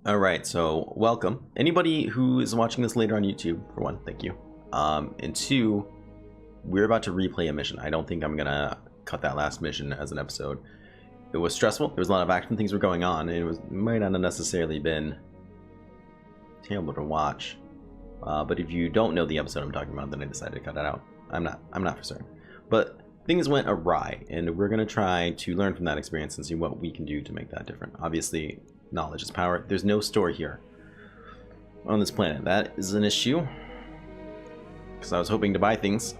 Alright, so welcome. Anybody who is watching this later on YouTube, for one, thank you. And two, we're about to replay a mission. I don't think I'm gonna cut that last mission as an episode. It was stressful, there was a lot of action, things were going on, and it might not have necessarily been terrible to watch. But if you don't know the episode I'm talking about, then I decided to cut it out. I'm not for certain. But things went awry, and we're gonna try to learn from that experience and see what we can do to make that different. Obviously, knowledge is power. There's no store here on this planet. That is an issue, because I was hoping to buy things.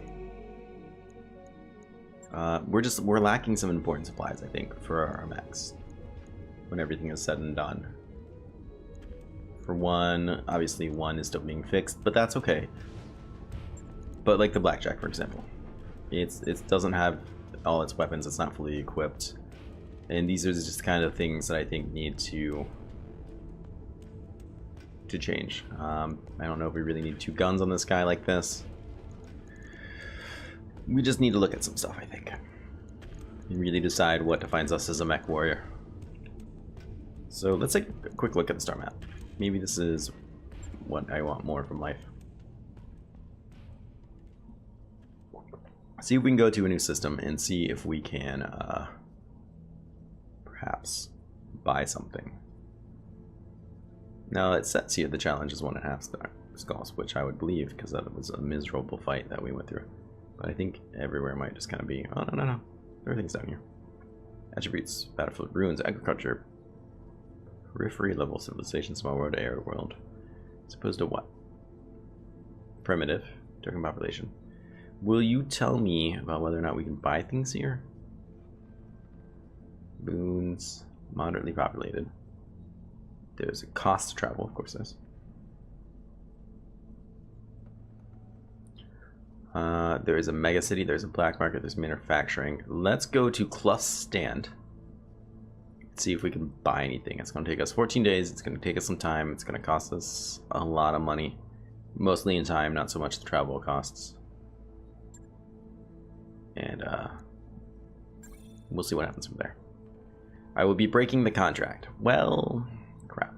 We're lacking some important supplies, I think, for our mechs when everything is said and done. For one, obviously one is still being fixed, but that's okay. But like the blackjack, for example, it doesn't have all its weapons. It's not fully equipped. And these are just kind of things that I think need to change. I don't know if we really need two guns on this guy like this. We just need to look at some stuff, I think, and really decide what defines us as a mech warrior. So let's take a quick look at the star map. Maybe this is what I want more from life. See if we can go to a new system and see if we can perhaps buy something. Now it sets here the challenge is 1.5 star skulls, which I would believe because that was a miserable fight that we went through. But I think everywhere might just kind of be, oh no, everything's down here. Attributes, battlefield, ruins, agriculture, periphery level, civilization, small world, air world. As opposed to what? Primitive, token population. Will you tell me about whether or not we can buy things here? Boons, moderately populated. There's a cost to travel, of course there's. There is a mega city, there's a black market, there's manufacturing. Let's go to Clough's stand. See if we can buy anything. It's going to take us 14 days, it's going to take us some time, it's going to cost us a lot of money. Mostly in time, not so much the travel costs. And we'll see what happens from there. I will be breaking the contract. Well, crap.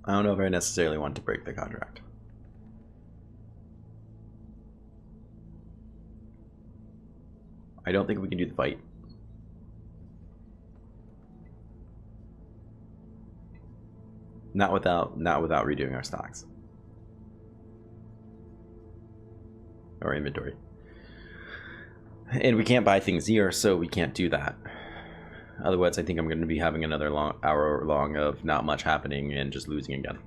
I don't know if I necessarily want to break the contract. I don't think we can do the fight. Not without redoing our stocks or inventory. And we can't buy things here, so we can't do that. Otherwise, I think I'm going to be having another hour long of not much happening and just losing again.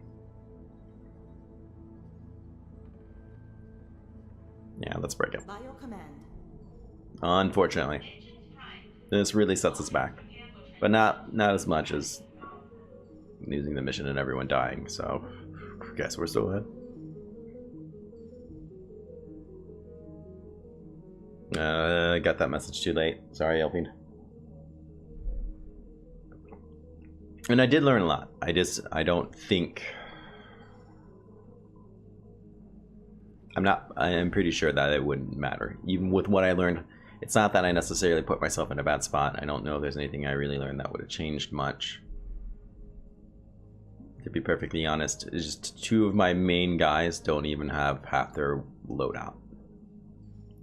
Yeah, let's break it. By your command. Unfortunately, this really sets us back, but not as much as losing the mission and everyone dying, so I guess we're still ahead. I got that message too late. Sorry, Elfine. And I did learn a lot. I don't think... I am pretty sure that it wouldn't matter. Even with what I learned, it's not that I necessarily put myself in a bad spot. I don't know if there's anything I really learned that would have changed much. To be perfectly honest, it's just two of my main guys don't even have half their loadout.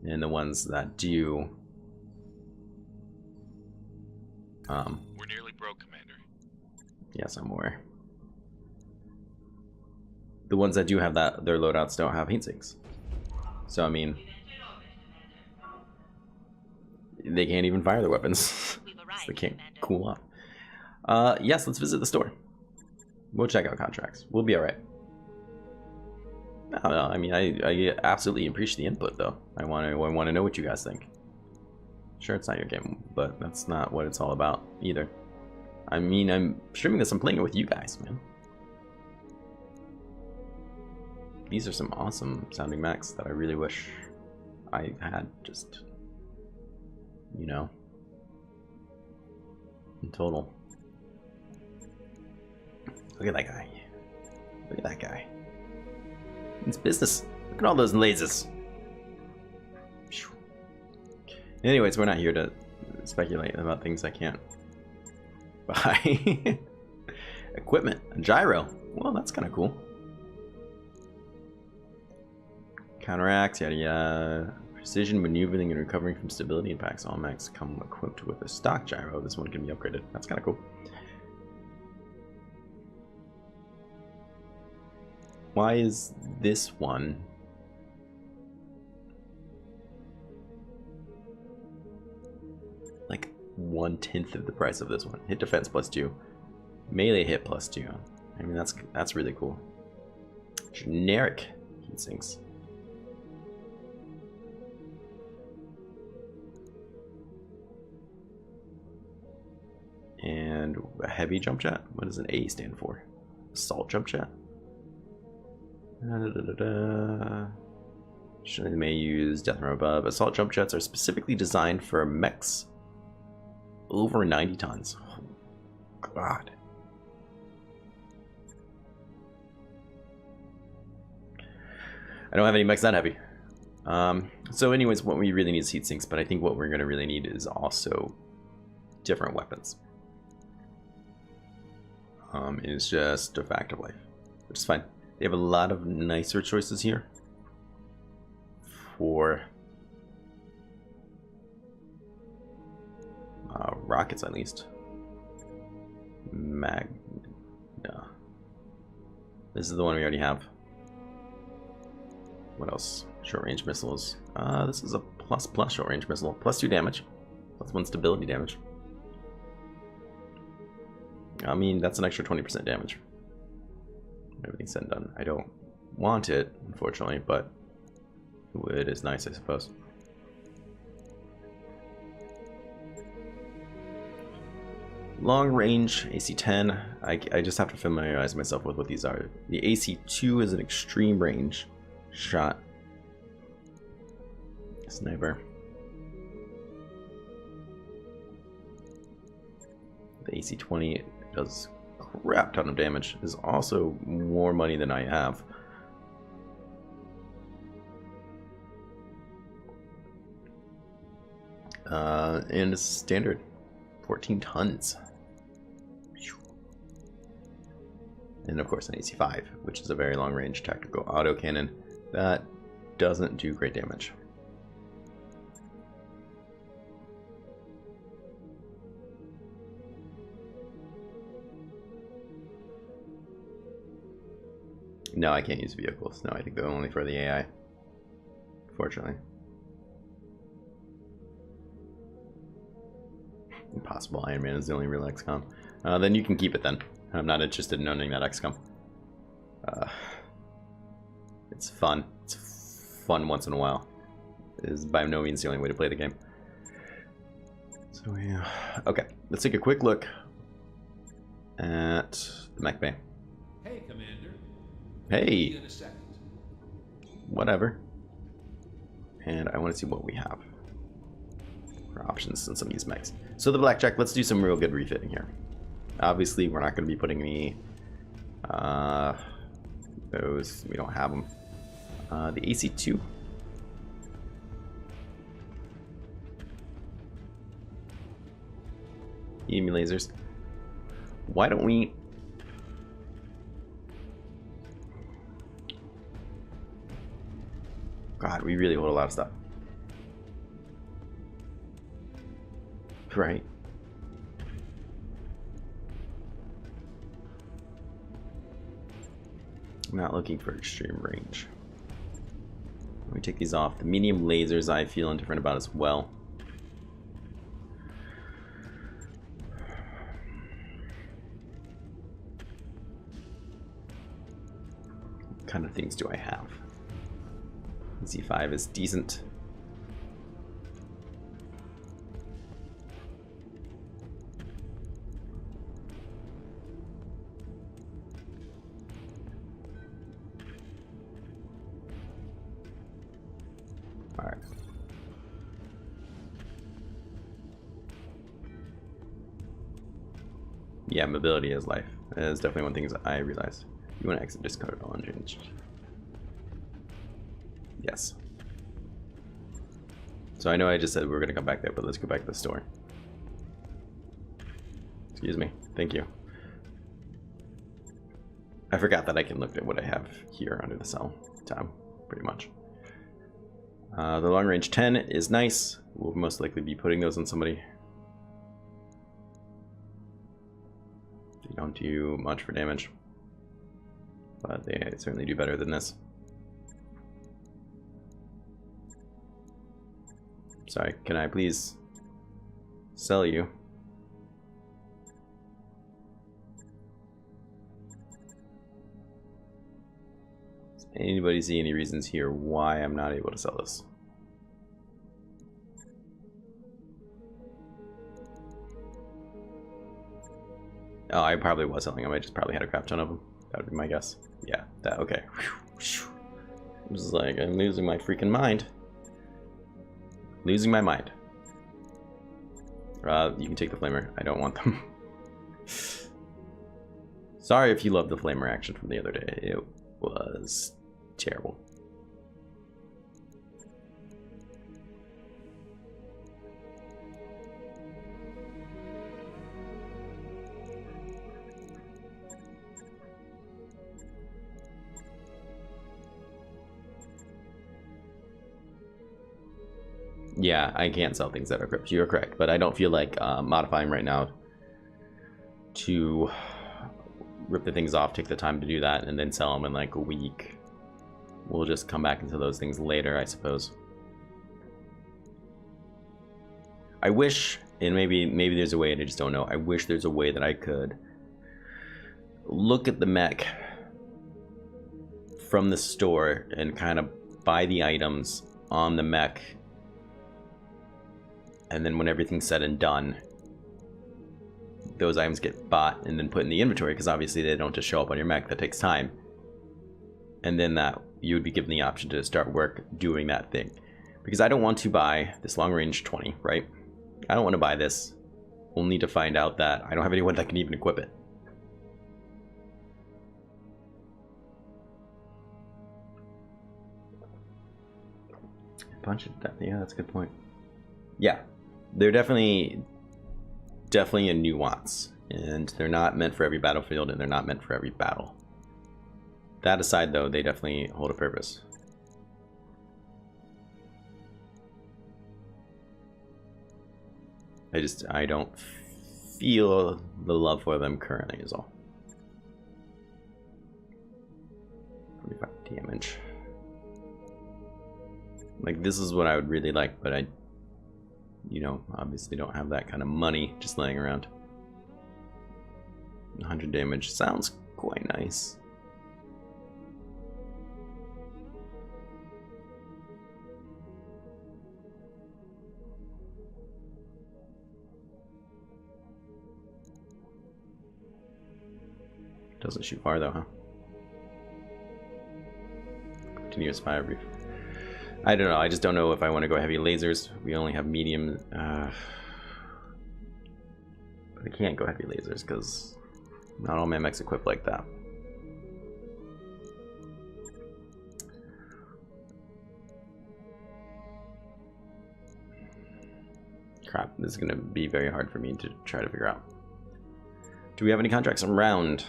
And the ones that do... We're nearly broke, Commander. Yes, I'm aware. The ones that do have that, their loadouts don't have heat sinks. So, I mean... they can't even fire their weapons. So they can't cool off. Yes, let's visit the store. We'll check out contracts. We'll be alright. No, I mean, I absolutely appreciate the input, though. I want to know what you guys think. Sure, it's not your game, but that's not what it's all about, either. I mean, I'm streaming this, I'm playing it with you guys, man. These are some awesome sounding mechs that I really wish I had just, you know, in total. Look at that guy. Look at that guy. It's business. Look at all those lasers. Anyways, we're not here to speculate about things I can't buy. Equipment. A gyro. Well, that's kind of cool. Counteracts, yada yada. Precision, maneuvering, and recovering from stability impacts. All mechs come equipped with a stock gyro. This one can be upgraded. That's kind of cool. Why is this one like 1/10 of the price of this one? Hit defense +2, melee hit +2. I mean, that's really cool. Generic heat sinks. And a heavy jump jet. What does an A stand for? Assault jump jet. They may use death from above. Assault jump jets are specifically designed for mechs over 90 tons. Oh, God. I don't have any mechs that heavy. So anyways, what we really need is heat sinks, but I think what we're going to really need is also different weapons. It's just a fact of life, which is fine. They have a lot of nicer choices here for rockets, at least. No. This is the one we already have. What else? Short range missiles. This is a ++ short range missile. +2 damage. +1 stability damage. I mean, that's an extra 20% damage. Everything's said and done. I don't want it, unfortunately, but it is nice, I suppose. Long range, AC-10. I just have to familiarize myself with what these are. The AC-2 is an extreme range shot sniper. The AC-20 does a crap ton of damage. Is also more money than I have. And it's standard 14 tons. And of course an AC-5, which is a very long range tactical autocannon that doesn't do great damage. No, I can't use vehicles. No, I think they're only for the AI. Fortunately. Impossible. Iron Man is the only real XCOM. Then you can keep it then. I'm not interested in owning that XCOM. It's fun. It's fun once in a while. It is by no means the only way to play the game. So yeah. Okay, let's take a quick look at the Mech Bay. Hey, Commander. Hey. Whatever. And I want to see what we have for options in some of these mechs. So the blackjack, let's do some real good refitting here. Obviously, we're not going to be putting any those. We don't have them. The AC-2. Enemy lasers. Why don't we? God, we really hold a lot of stuff. Right. I'm not looking for extreme range. Let me take these off. The medium lasers I feel indifferent about as well. What kind of things do I have? Z5 is decent. Alright. Yeah, mobility is life. That is definitely one thing I realized. You want to exit discard on change. Yes. So I know I just said we were going to come back there, but let's go back to the store. Excuse me. Thank you. I forgot that I can look at what I have here under the sell tab, pretty much. The long range 10 is nice. We'll most likely be putting those on somebody. They don't do much for damage, but they certainly do better than this. Sorry, can I please sell you? Does anybody see any reasons here why I'm not able to sell this? Oh, I probably was selling them. I just probably had a crap ton of them. That would be my guess. Yeah, that, okay. I'm just like, I'm losing my freaking mind. Losing my mind. You can take the flamer. I don't want them. Sorry if you loved the flamer action from the other day. It was terrible. Yeah, I can't sell things that are crypt. You're correct, but I don't feel like modifying right now to rip the things off, take the time to do that, and then sell them in like a week. We'll just come back into those things later, I suppose. I wish, and maybe there's a way, and I just don't know. I wish there's a way that I could look at the mech from the store and kind of buy the items on the mech. And then when everything's said and done, those items get bought and then put in the inventory, because obviously they don't just show up on your mech. That takes time. And then that you would be given the option to start work doing that thing. Because I don't want to buy this long range 20, right? I don't want to buy this only to find out that I don't have anyone that can even equip it. Punch it. Yeah, that's a good point. Yeah. They're definitely a nuance, and they're not meant for every battlefield, and they're not meant for every battle. That aside, though, they definitely hold a purpose. I don't feel the love for them currently is all. 45 damage. Like, this is what I would really like, but I, you know, obviously don't have that kind of money just laying around. 100 damage sounds quite nice. Doesn't shoot far though, huh? Continuous fire brief. I don't know. I just don't know if I want to go heavy lasers. We only have medium. But I can't go heavy lasers because not all my mechs equipped like that. Crap, this is going to be very hard for me to try to figure out. Do we have any contracts around?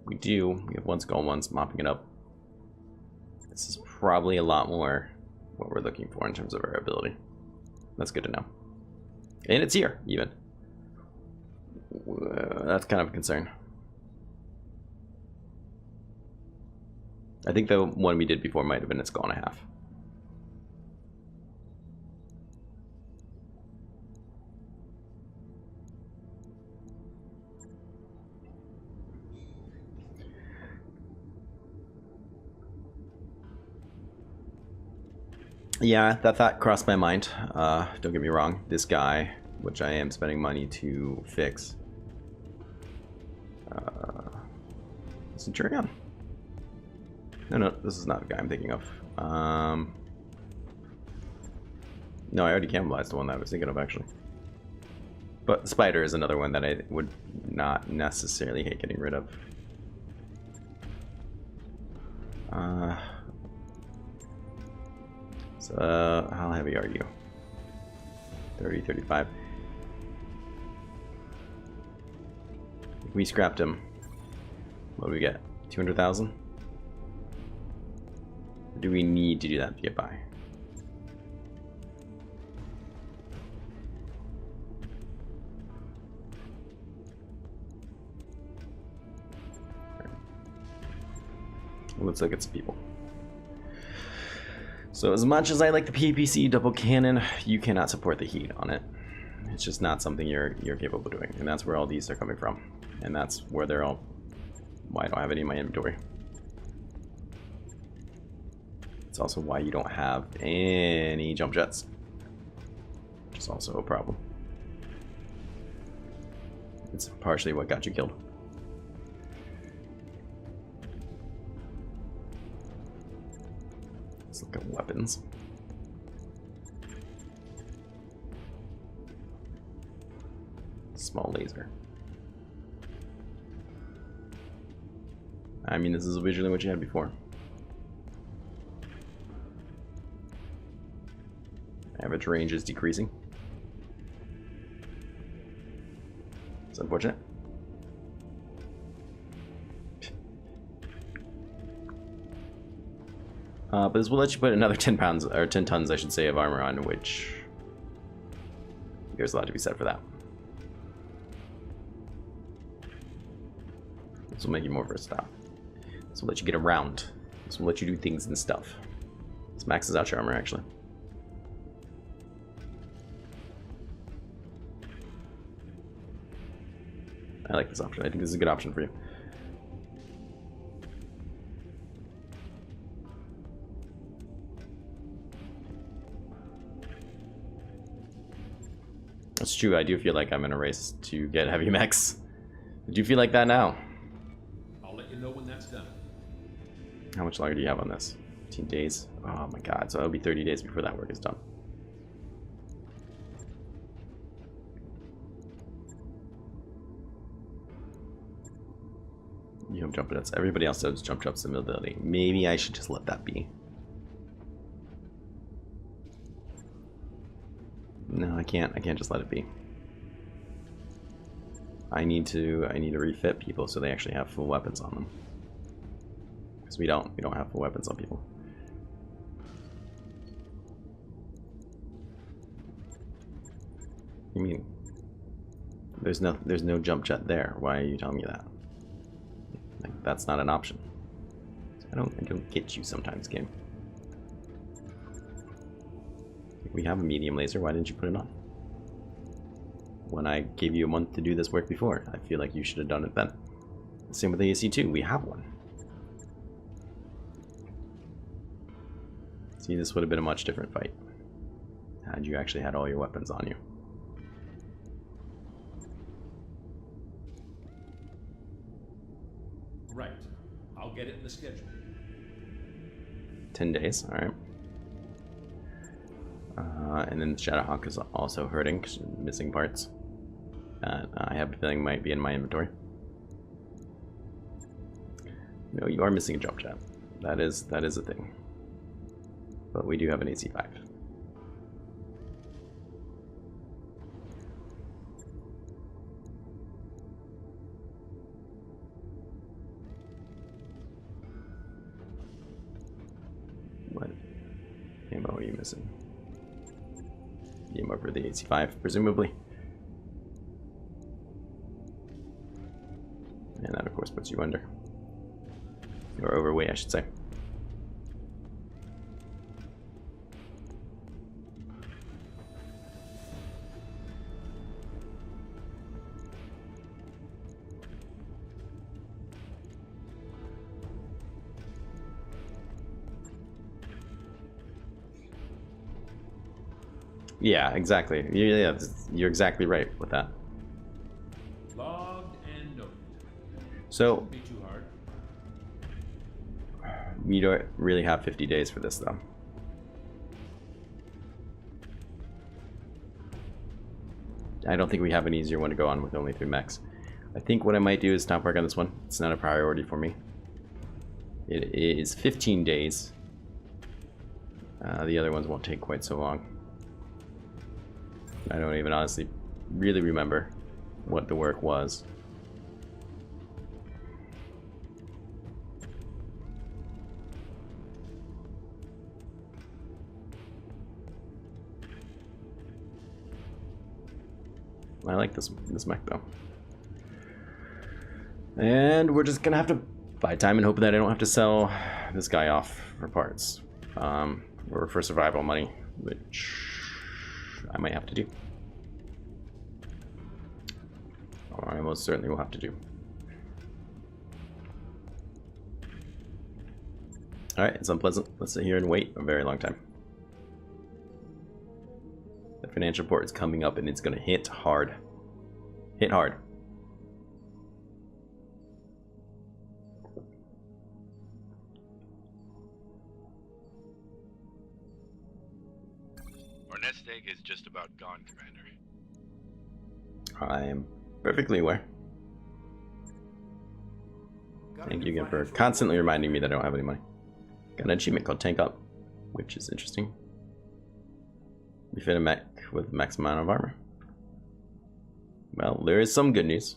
We do. We have one skull, one's mopping it up. This is probably a lot more what we're looking for in terms of our ability. That's good to know. And it's here, even. That's kind of a concern. I think the one we did before might have been a skull and a half. Yeah, that thought crossed my mind. Don't get me wrong. This guy, which I am spending money to fix. Centurion? No, this is not the guy I'm thinking of. No, I already cannibalized the one that I was thinking of, actually. But the spider is another one that I would not necessarily hate getting rid of. So how heavy are you? 30, 35. If we scrapped him, what do we get? 200,000? Do we need to do that to get by? Let's look at some people. So as much as I like the PPC double cannon, you cannot support the heat on it. It's just not something you're capable of doing, and that's where all these are coming from, and that's where they're all. Why I don't have any in my inventory. It's also why you don't have any jump jets, which is also a problem. It's partially what got you killed. Let's look at weapons. Small laser. I mean, this is originally what you had before. Average range is decreasing. It's unfortunate. But this will let you put another 10 pounds, or 10 tons, I should say, of armor on, which there's a lot to be said for that. This will make you more versatile. This will let you get around. This will let you do things and stuff. This maxes out your armor, actually. I like this option. I think this is a good option for you. That's true. I do feel like I'm in a race to get heavy mechs. Do you feel like that now? I'll let you know when that's done. How much longer do you have on this? 15 days? Oh my god. So it'll be 30 days before that work is done. You have jump jets. Everybody else does jump jumps and mobility. Maybe I should just let that be. No, I can't. I can't just let it be. I need to refit people so they actually have full weapons on them. Because we don't have full weapons on people. I mean, there's no jump jet there. Why are you telling me that? Like, that's not an option. I don't get you sometimes, game. We have a medium laser. Why didn't you put it on? When I gave you a month to do this work before, I feel like you should have done it then. Same with the AC2. We have one. See, this would have been a much different fight had you actually had all your weapons on you. Right. I'll get it in the schedule. 10 days, alright. And then the Shadowhawk is also hurting because missing parts. I have a feeling might be in my inventory. No, you are missing a jump jet. That is a thing. But we do have an AC5. What ammo are you missing? The ammo for the AC5, presumably. And that, of course, puts you under. Or overweight, I should say. Yeah, exactly. Yeah, you're exactly right with that. Logged and noted. So, Shouldn't be too hard. we don't really have 50 days for this, though. I don't think we have an easier one to go on with only 3 mechs. I think what I might do is stop work on this one. It's not a priority for me. It is 15 days. The other ones won't take quite so long. I don't even honestly really remember what the work was. I like this mech though. And we're just gonna have to buy time and hope that I don't have to sell this guy off for parts. Or for survival money, which I might have to do. Or I most certainly will have to do. Alright, it's unpleasant. Let's sit here and wait a very long time. The financial report is coming up and it's gonna hit hard. Hit hard. Our nest egg is just about gone, Commander. I am perfectly aware. Thank you again for constantly reminding me that I don't have any money. Got an achievement called Tank Up, which is interesting. Refit a mech with max amount of armor. Well, there is some good news.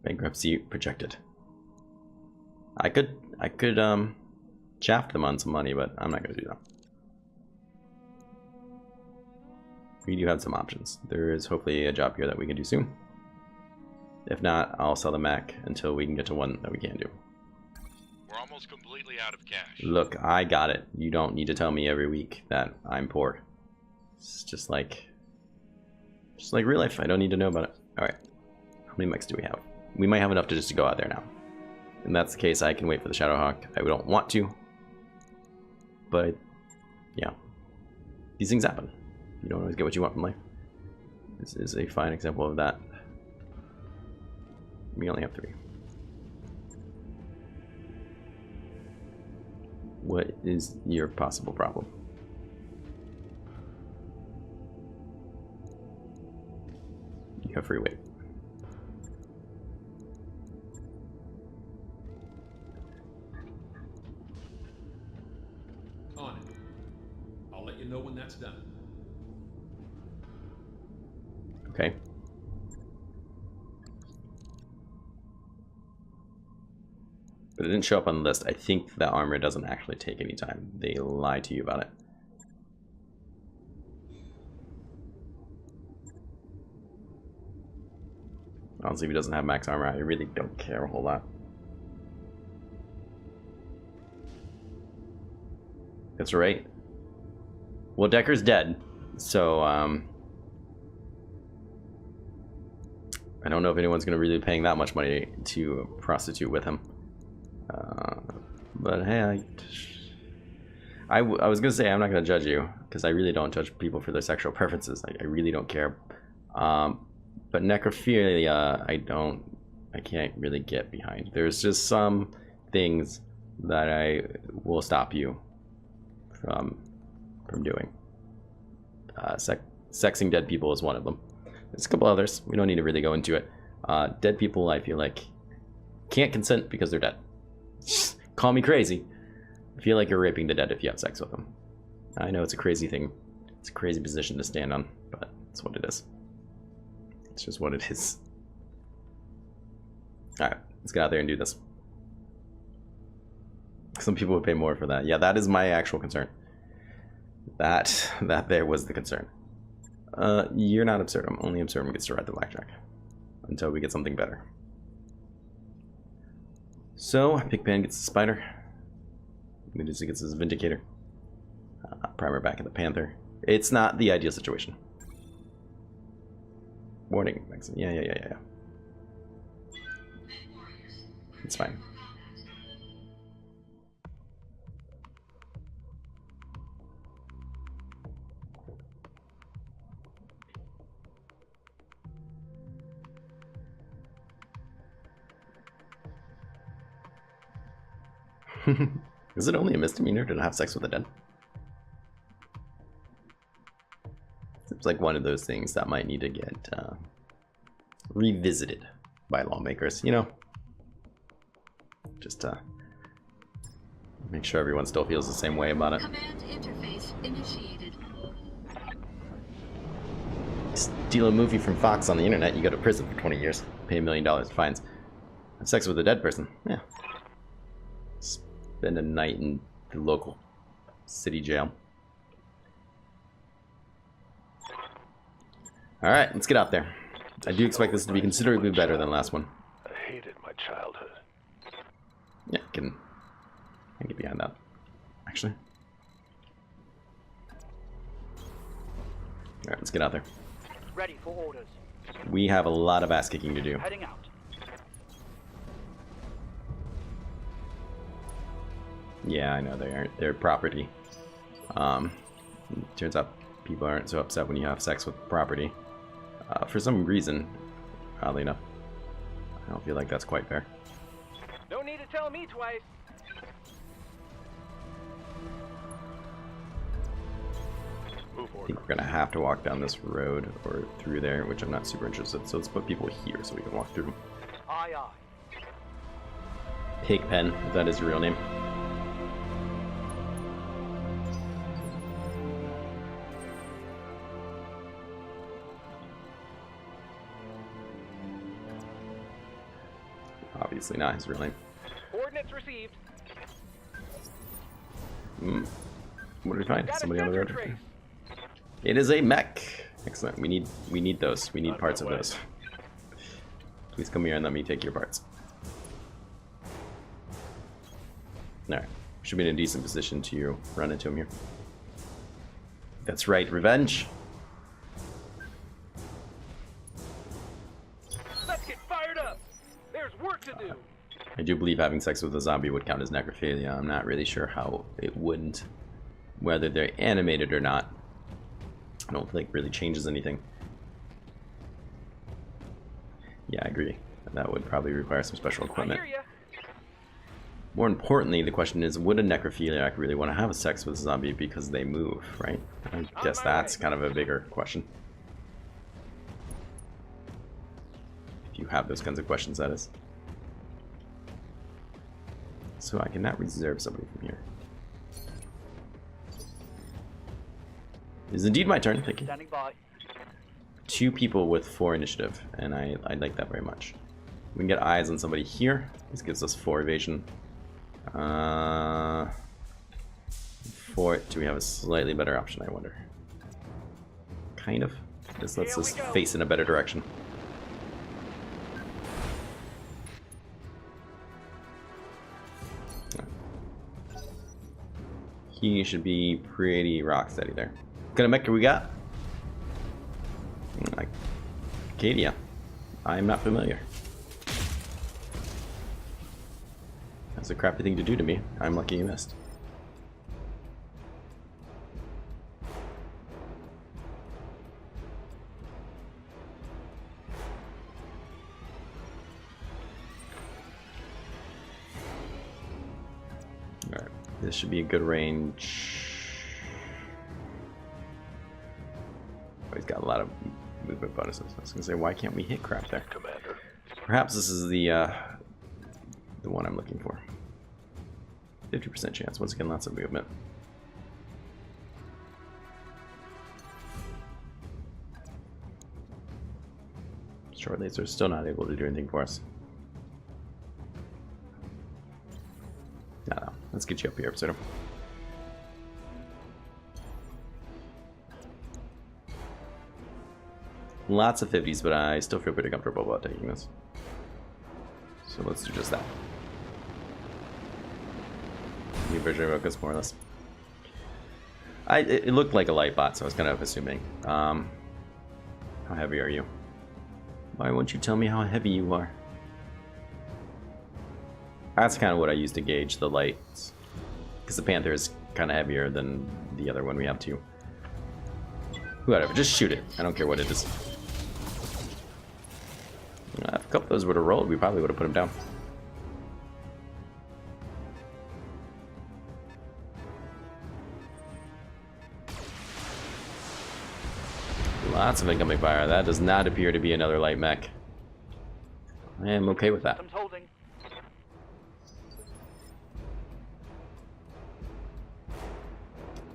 Bankruptcy projected. I could shaft them on some money, but I'm not gonna do that. We do have some options. There is hopefully a job here that we can do soon. If not, I'll sell the mech until we can get to one that we can do. We're almost completely out of cash. Look, I got it. You don't need to tell me every week that I'm poor. It's just like real life. I don't need to know about it. Alright. How many mechs do we have? We might have enough to just go out there now. If that's the case, I can wait for the Shadowhawk. I don't want to. But, yeah. These things happen. You don't always get what you want from life. This is a fine example of that. We only have 3. What is your possible problem? You have free weight. On it. I'll let you know when that's done. Okay. But it didn't show up on the list. I think the armor doesn't actually take any time. They lie to you about it. Honestly, if he doesn't have max armor, I really don't care a whole lot. That's right. Well, Decker's dead, so I don't know if anyone's going to really be paying that much money to prostitute with him. But hey, I was going to say I'm not going to judge you, because I really don't judge people for their sexual preferences. I really don't care. But necrophilia, I can't really get behind. There's just some things that I will stop you from doing. Sexing dead people is one of them. There's a couple others. We don't need to really go into it. Dead people, I feel like, can't consent because they're dead. Call me crazy. I feel like you're raping the dead if you have sex with them. I know it's a crazy thing. It's a crazy position to stand on, but it's what it is. It's just what it is. Alright, let's get out there and do this. Some people would pay more for that. Yeah, that is my actual concern. That there was the concern. You're not Absurdum. Only Absurdum gets to ride the blackjack. Until we get something better. So, Pigpan gets the Spider. Medusa gets his Vindicator. Primer back at the Panther. It's not the ideal situation. Warning. Yeah. It's fine. Is it only a misdemeanor to have sex with the dead? Seems like one of those things that might need to get revisited by lawmakers, you know? just to make sure everyone still feels the same way about it. Command interface initiated. Steal a movie from Fox on the internet, you go to prison for 20 years. Pay $1 million in fines. Have sex with a dead person. Yeah. Spend a night in the local city jail. Alright, let's get out there. I do expect this to be considerably better than the last one. I hated my childhood. Yeah, I can get behind that, actually. Alright, let's get out there. Ready for orders. We have a lot of ass kicking to do. Heading out. Yeah, I know they aren't. They're property. Turns out people aren't so upset when you have sex with property. For some reason, oddly enough. I don't feel like that's quite fair. No need to tell me twice. Move I order. think we're gonna have to walk down this road or through there, which I'm not super interested. So let's put people here so we can walk through. Aye, aye. Pigpen, if that is your real name. Obviously not his real name. Coordinates received. What did we find? Got a Somebody on the sensor road. trace. It is a mech. Excellent. We need those. We need parts of those. Please come here and let me take your parts. Alright. Should be in a decent position to run into him here. That's right, revenge. Let's get fired up. There's work to do. I do believe having sex with a zombie would count as necrophilia. I'm not really sure how it wouldn't. Whether they're animated or not, I don't think really changes anything. Yeah, I agree. That would probably require some special I equipment. hear ya. More importantly, the question is, would a necrophiliac really want to have sex with a zombie because they move, right? I guess that's kind of a bigger question. If you have those kinds of questions, that is. So I cannot reserve somebody from here. It is indeed my turn, thank you. Standing by. 2 people with 4 initiative, and I like that very much. We can get eyes on somebody here. This gives us 4 evasion. 4. Do we have a slightly better option, I wonder? Kind of. This lets us face in a better direction. He should be pretty rock steady there. What kind of mech do we got? Acadia. I am not familiar. That's a crappy thing to do to me. I'm lucky you missed. Alright, this should be a good range. Oh, he's got a lot of movement bonuses. I was gonna say, why can't we hit crap there? Commander. Perhaps this is the one I'm looking for. 50% chance. Once again, lots of movement. Short laser still not able to do anything for us. No. Let's get you up here, Absurdum. Lots of 50s, but I still feel pretty comfortable about taking this. So let's do just that. New version of Focus, more or less. It looked like a light bot, so I was kind of assuming. How heavy are you? Why won't you tell me how heavy you are? That's kind of what I use to gauge the lights. Because the Panther is kind of heavier than the other one we have too. Whatever, just shoot it. I don't care what it is. If a couple of those would have rolled, we probably would have put him down. Lots of incoming fire. That does not appear to be another light mech. I am okay with that. Systems holding.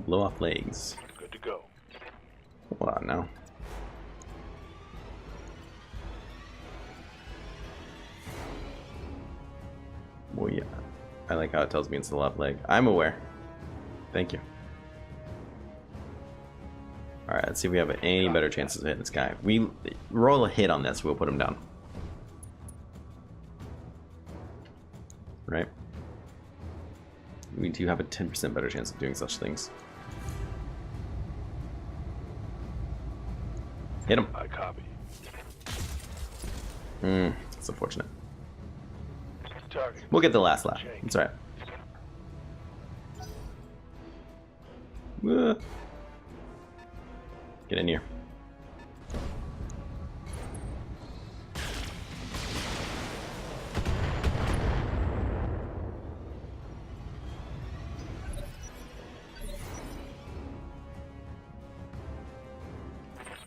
Blow off legs. Good to go. Hold on now. Well, yeah. I like how it tells me it's the left leg. I'm aware. Thank you. Alright, let's see if we have any better chances of hitting this guy. We roll a hit on this, we'll put him down. Right? We do have a 10% better chance of doing such things. Hit him. I copy. It's unfortunate. Target. We'll get the last lap. It's alright. Get in here.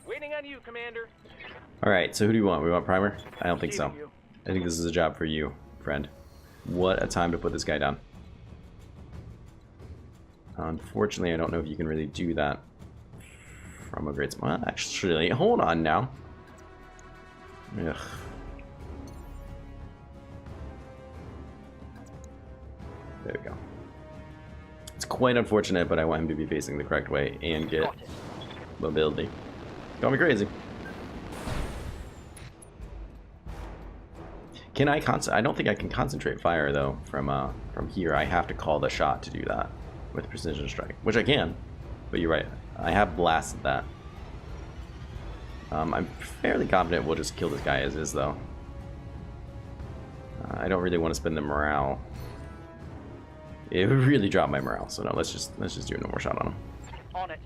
Waiting on you, Commander. Alright, so who do you want? We want Primer? I don't think so. Receiving you. I think this is a job for you, friend. What a time to put this guy down. Unfortunately, I don't know if you can really do that from a great spot. Actually, hold on now. Ugh. There we go. It's quite unfortunate, but I want him to be facing the correct way and get mobility. Call me crazy. Can I I don't think I can concentrate fire though from here. I have to call the shot to do that with precision strike, which I can. But you're right. I have blasted that. I'm fairly confident we'll just kill this guy as is though. I don't really want to spend the morale. It would really drop my morale. So no, let's just do no more shot on him. On it.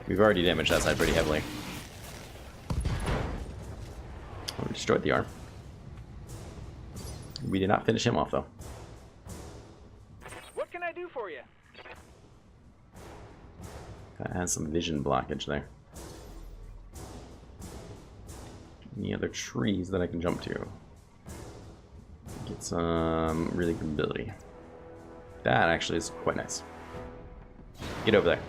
We've already damaged that side pretty heavily. We destroyed the arm. We did not finish him off though. What can I do for you? That has some vision blockage there. Any other trees that I can jump to? Get some really good ability. That actually is quite nice. Get over there.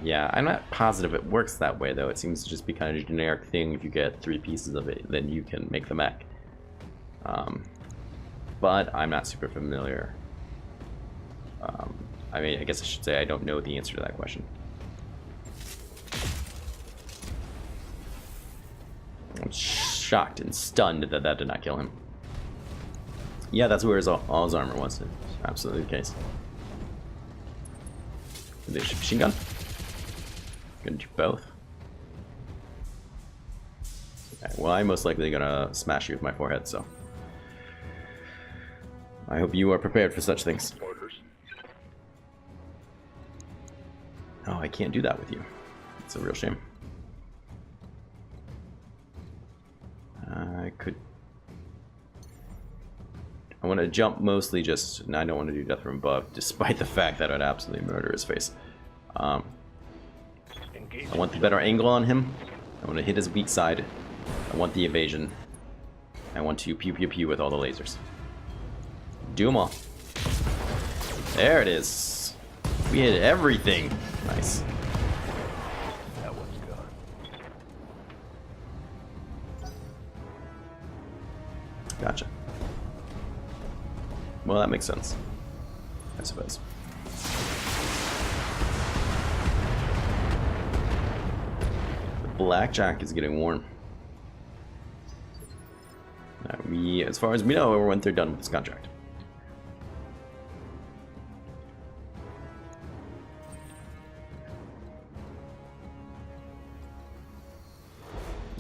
Yeah, I'm not positive it works that way though. It seems to just be kind of a generic thing. If you get 3 pieces of it, then you can make the mech. But I'm not super familiar. I mean, I guess I should say I don't know the answer to that question. I'm shocked and stunned that that did not kill him. Yeah, that's where all his armor was. It's absolutely the case. There's a machine gun. Gonna do both. Okay, well, I'm most likely gonna smash you with my forehead, so I hope you are prepared for such things. Orders. Oh, I can't do that with you. It's a real shame. I could. I want to jump mostly just. I don't want to do death from above, despite the fact that I'd absolutely murder his face. I want the better angle on him. I want to hit his weak side. I want the evasion. I want to pew pew pew with all the lasers. Do them all. There it is. We hit everything. Nice. That one's gone. Gotcha. Well, that makes sense, I suppose. The blackjack is getting warm. We, as far as we know, we're 1/3 done with this contract.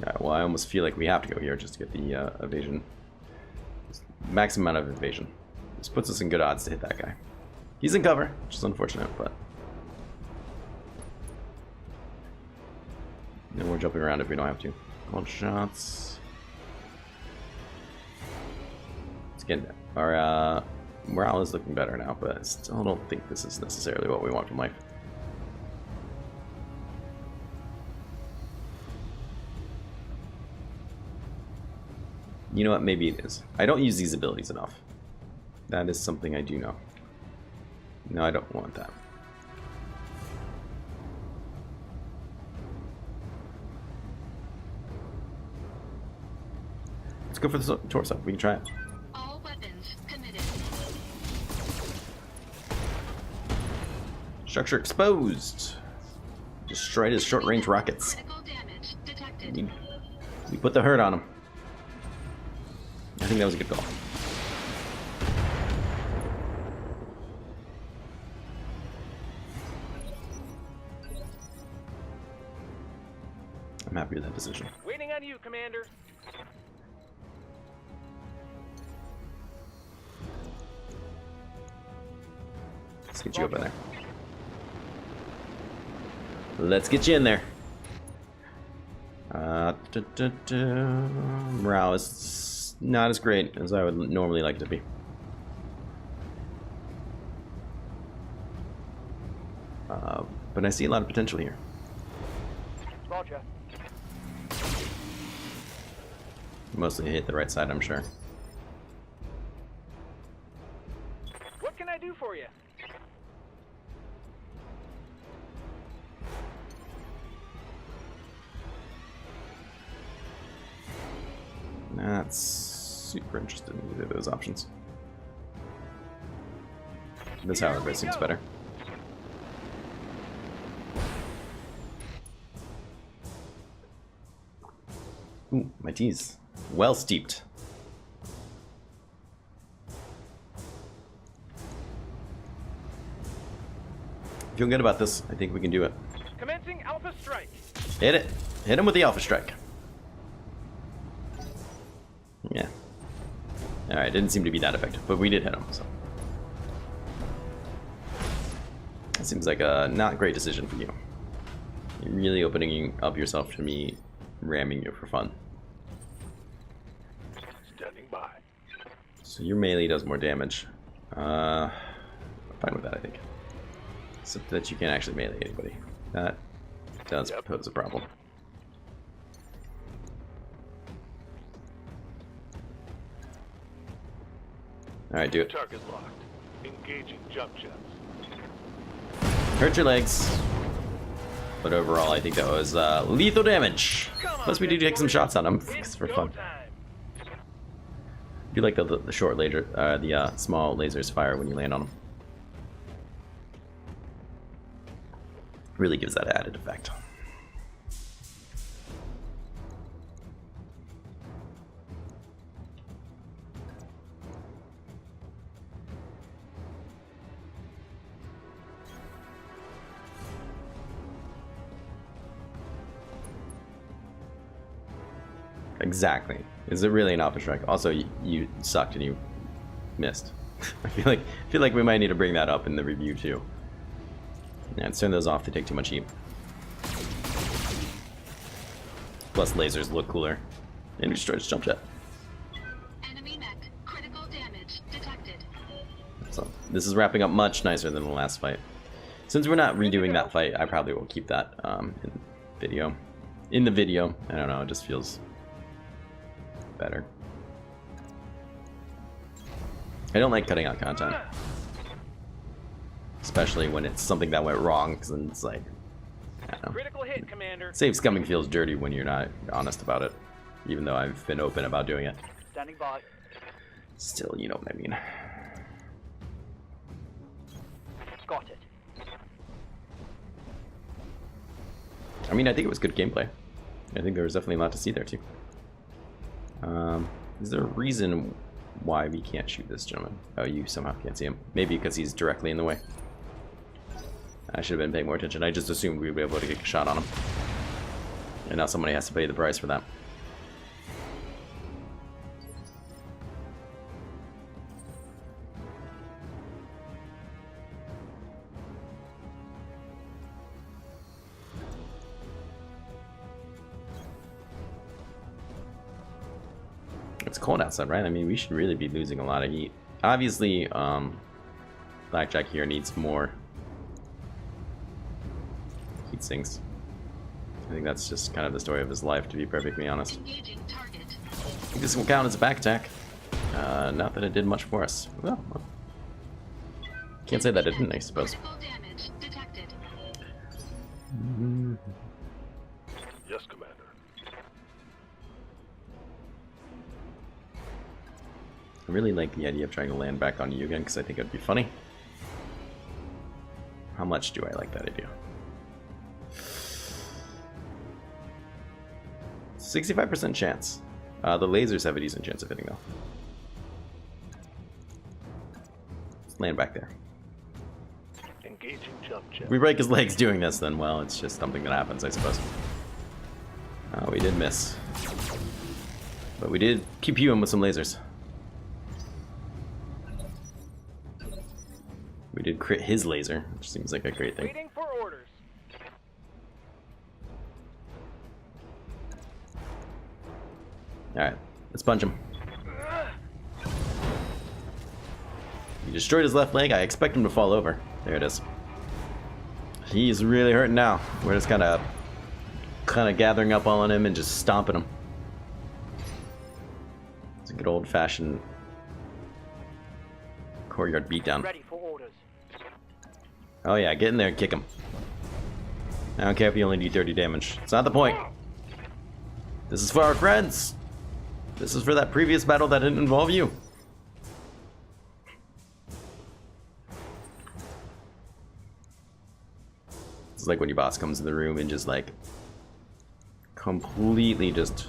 Alright, well, I almost feel like we have to go here just to get the evasion. Maximum amount of evasion. This puts us in good odds to hit that guy. He's in cover, which is unfortunate, but then we're jumping around if we don't have to. Cold shots. It's getting our morale is looking better now, but I still don't think this is necessarily what we want from life. You know what? Maybe it is. I don't use these abilities enough. That is something I do know. No, I don't want that. Let's go for the torso. We can try it. All weapons committed. Structure exposed. Destroyed his short-range rockets. Critical damage detected. We put the hurt on him. I think that was a good call. I'm happy with that decision. Waiting on you, Commander. Let's get you up in there. Let's get you in there. Morale is not as great as I would normally like it to be. But I see a lot of potential here. Roger. Mostly hit the right side, I'm sure. What can I do for you? Not super interested in either of those options. This however base seems better. Ooh, my tea's well steeped. Feeling good about this. I think we can do it. Commencing Alpha Strike. Hit it. Hit him with the Alpha Strike. Yeah. Alright, didn't seem to be that effective, but we did hit him, so. That seems like a not great decision for you. You're really opening up yourself to me ramming you for fun. Standing by. So your melee does more damage. I'm fine with that, I think. Except that you can't actually melee anybody. That does pose a problem. Alright, do it. Target locked. Engaging jump jets. Hurt your legs. But overall, I think that was lethal damage. Plus, we do take some shots on him It's for go fun. time. I do like the short laser, the small lasers fire when you land on them. Really gives that added effect. Exactly. Is it really an Alpha Strike? Also, you sucked and you missed. I feel like we might need to bring that up in the review too. Yeah, let's turn those off. They take too much heat. Plus, lasers look cooler. And destroys jump jet. Enemy mech. Critical damage detected. So this is wrapping up much nicer than the last fight. Since we're not redoing that fight, I probably will keep that in video. In the video, I don't know. It just feels better. I don't like cutting out content, especially when it's something that went wrong, because then it's like, I don't know. Critical hit, Commander. Safe scumming feels dirty when you're not honest about it, even though I've been open about doing it. Standing by. Still, you know what I mean. Got it. I mean, I think it was good gameplay. I think there was definitely a lot to see there too. Is there a reason why we can't shoot this gentleman? Oh, you somehow can't see him. Maybe because he's directly in the way. I should have been paying more attention. I just assumed we'd be able to get a shot on him. And now somebody has to pay the price for that. It's cold outside, right? I mean, we should really be losing a lot of heat. Obviously, Blackjack here needs more heat sinks. I think that's just kind of the story of his life, to be perfectly honest. Engaging target. think this will count as a back attack. Not that it did much for us. Well, can't say that it didn't, I suppose. Critical damage detected. Yes, Commander. I really like the idea of trying to land back on you again because I think it'd be funny. How much do I like that idea? 65% chance. The lasers have a decent chance of hitting though. Let's land back there. Engaging jump jet. If we break his legs doing this, then well, it's just something that happens, I suppose. Oh, we did miss. But we did pew pew him with some lasers. We did crit his laser, which seems like a great thing. Waiting for orders. Alright, let's punch him. He destroyed his left leg. I expect him to fall over. There it is. He's really hurting now. We're just kind of gathering up on him and just stomping him. It's a good old-fashioned courtyard beatdown. Ready for orders. Oh yeah, get in there and kick him. I don't care if you only do 30 damage. It's not the point. This is for our friends. This is for that previous battle that didn't involve you. It's like when your boss comes in the room and just like completely just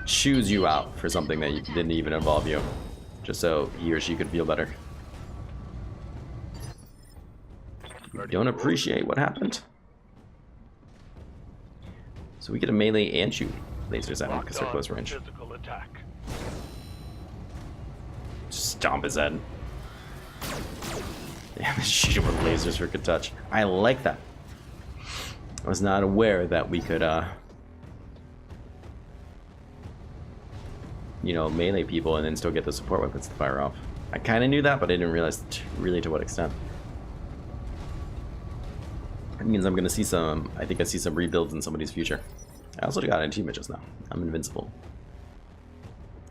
chews you out for something that didn't even involve you, just so he or she could feel better. You don't appreciate what happened. So we get a melee and shoot lasers at him because they're close range. Physical attack. Stomp his head. Yeah, shoot him with lasers for good touch. I like that. I was not aware that we could, you know, melee people and then still get the support weapons to fire off. I kind of knew that, but I didn't realize really to what extent. It means I'm gonna see some. I think I see some rebuilds in somebody's future. I also got an achievement just now. I'm invincible.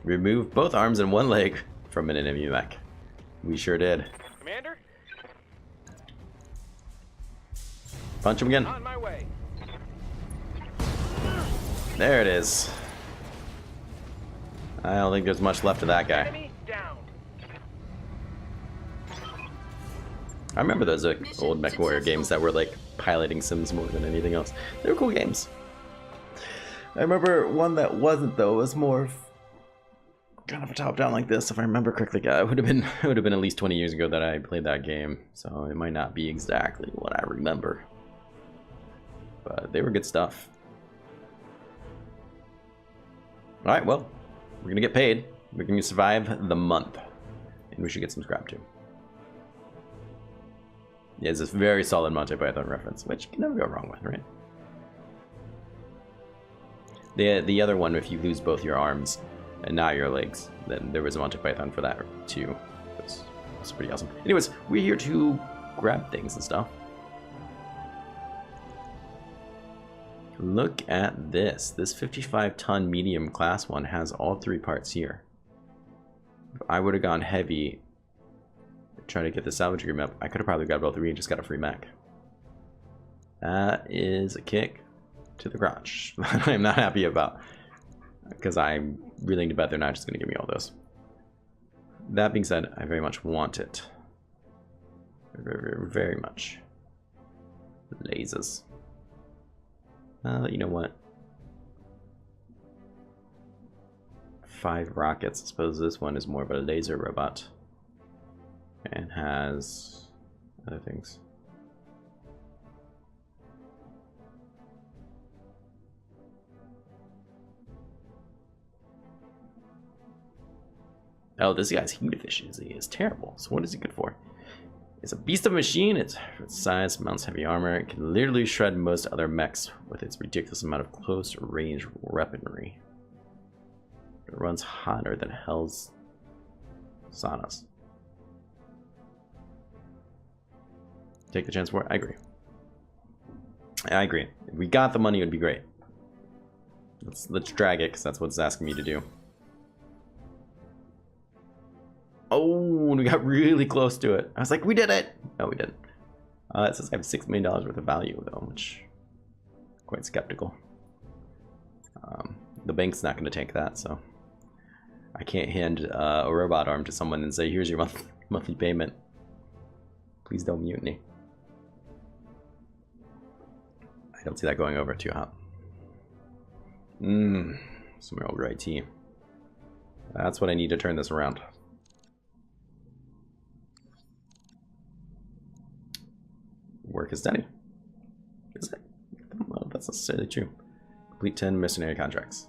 Remove both arms and one leg from an enemy mech. We sure did. Commander, Punch him again. on my way. There it is. I don't think there's much left of that guy. Enemy down. I remember those old MechWarrior games that were like piloting sims more than anything else. They were cool games. I remember one that wasn't though. It was more kind of a top-down like this, if I remember correctly. Yeah, it would have been at least 20 years ago that I played that game, so it might not be exactly what I remember. But they were good stuff. All right, well, we're gonna get paid. We're gonna survive the month, and we should get some scrap too. Yeah, it's a very solid Monty Python reference, which you can never go wrong with, right? The other one, if you lose both your arms and not your legs, then there was a Monty Python for that too. It's pretty awesome. Anyways, we're here to grab things and stuff. Look at this. This 55-ton medium class one has all three parts here. If I would have gone heavy, trying to get the salvage agreement up, I could have probably grabbed all three and just got a free mech. That is a kick to the crotch. I'm not happy about, because I'm willing to bet they're not just going to give me all those. That being said, I very much want it. Very, very, very much. Lasers. You know what? 5 rockets. I suppose this one is more of a laser robot. And has other things. Oh, this guy's heat efficiency is terrible. So what is he good for? It's a beast of a machine. Its size mounts heavy armor. It can literally shred most other mechs with its ridiculous amount of close range weaponry. It runs hotter than hell's saunas. Take the chance for it? I agree. I agree. If we got the money, it would be great. Let's drag it, because that's what it's asking me to do. Oh, we got really close to it. I was like, we did it! No, we didn't. It says I have $6 million worth of value, though, which I'm quite skeptical. The bank's not going to take that, so I can't hand a robot arm to someone and say, here's your monthly payment. Please don't mutiny. I don't see that going over too hot. Some real great tea. That's what I need to turn this around. Work is steady. Is it? I don't know if that's necessarily true. Complete 10 mercenary contracts.